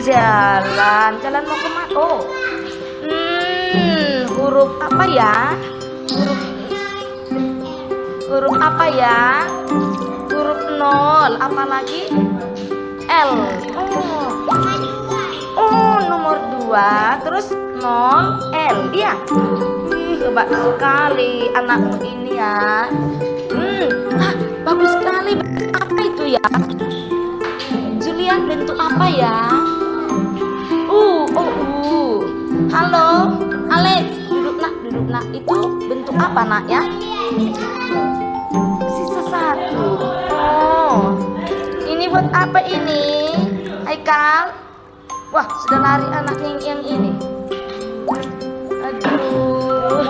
Jalan. Jalan mau kemana? Oh. Huruf apa ya? Huruf apa ya? Huruf nol. Apa lagi? L. Oh, nomor 2. Terus 0 L. Iya. Hebat sekali anakmu ini ya. Bagus sekali. Apa itu ya? Julian, bentuk apa ya? Halo, Alex, duduk nak. Itu bentuk apa nak ya? Sisa 1. Oh, ini buat apa ini? Haikal? Wah, sudah lari anak yang ini. Aduh.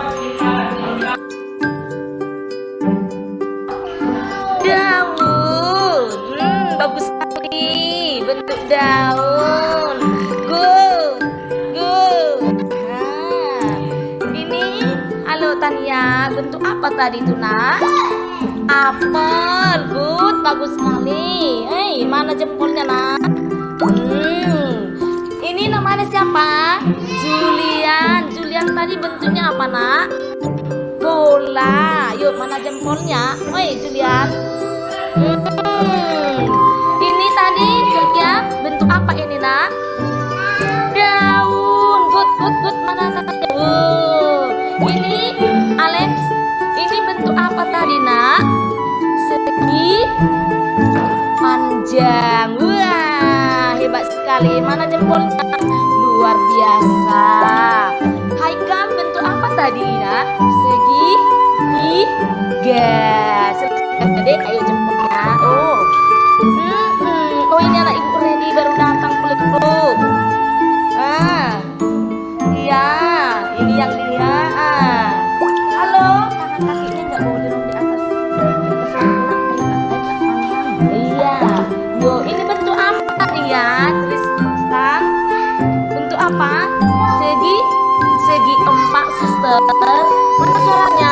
Daun. Bagus sekali bentuk daun. Good. Ini halo Tania, bentuk apa tadi tuh nak? Apel. Good, bagus sekali. Mana jempolnya nak? Ini namanya siapa? Julian tadi bentuknya apa nak? Bola. Yuk, mana jempolnya? Julian. Ini tadi Julian bentuk apa ini nak? Daun. Good. Mana daun? Ini Alex. Ini bentuk apa tadi nak? Segi panjang. Wah, hebat sekali. Mana jempolnya? Luar biasa. Haikal bentuk apa tadi nak? Segi tiga. Adik, ayo jempolnya. Oh, ini anak ibu Reni baru datang peluk. Iya, ini yang dia. Halo, tangan kakinya nggak boleh di atas. Iya. Yo, ini bentuk apa ya? Tristan. Bentuk apa? Segi 4, suster. Mana suaranya?